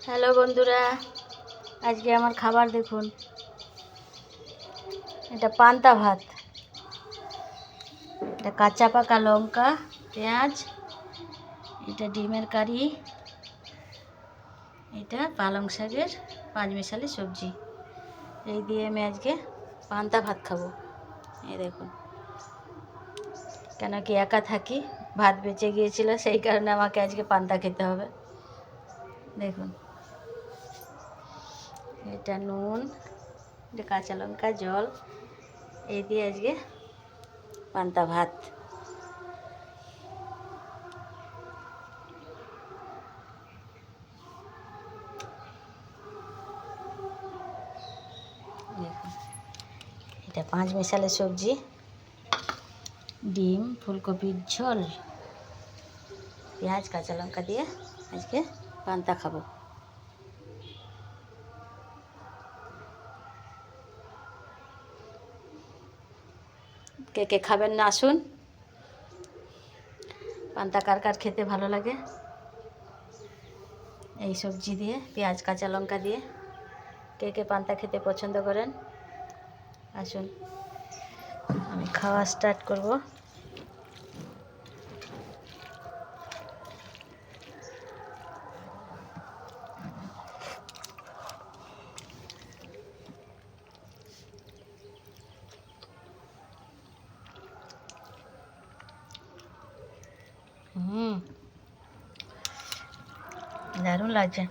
Hello বন্ধুরা, আজকে আমার খাবার দেখুন। এটা পান্তা ভাত, এটা কাঁচা পাকা লঙ্কা, পেঁয়াজ, এটা ডিমের কারি, এটা পালং শাকের পাঁচমিশালি সবজি। এই দিয়ে আমি আজকে পান্তা ভাত খাবো। এই দেখুন, কেন কি একা থাকি, ভাত বেঁচে গিয়েছিল, সেই কারণে আমাকে আজকে পান্তা খেতে হবে। দেখুন, এটা নুন, এটা কাঁচা লঙ্কা, জল, এই দিয়ে আজকে পান্তা ভাত। দেখুন, এটা পাঁচমিশালি সবজি, ডিম, ফুলকপির ঝোল, পেঁয়াজ, কাঁচা লঙ্কা দিয়ে আজকে পান্তা খাবো। কে কে খাবেন না আসুন। পান্তা কার কার খেতে ভালো লাগে, এই সবজি দিয়ে, পেঁয়াজ কাঁচা লঙ্কা দিয়ে কে কে পান্তা খেতে পছন্দ করেন আসুন। আমি খাওয়া স্টার্ট করব। দারুণ লাগছে।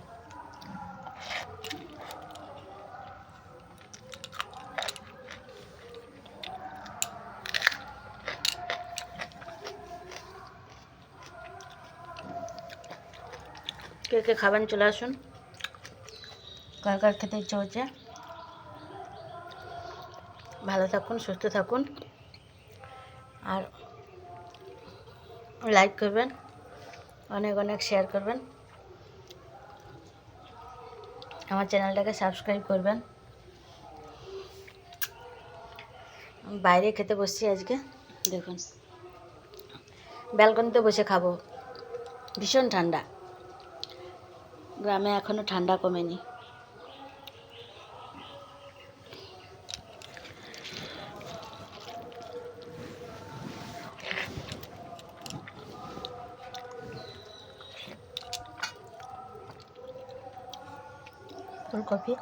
কে কে খাবেন চলে আসুন। কার কার খেতে ইচ্ছা হচ্ছে। ভালো থাকুন, সুস্থ থাকুন, আর লাইক করবেন, অনেক অনেক শেয়ার করবেন, আমার চ্যানেলটাকে সাবস্ক্রাইব করবেন। বাইরে খেতে বসছি আজকে, দেখুন ব্যালকনিতে বসে খাবো। ভীষণ ঠান্ডা, গ্রামে এখনও ঠান্ডা কমেনি। ফুলকপি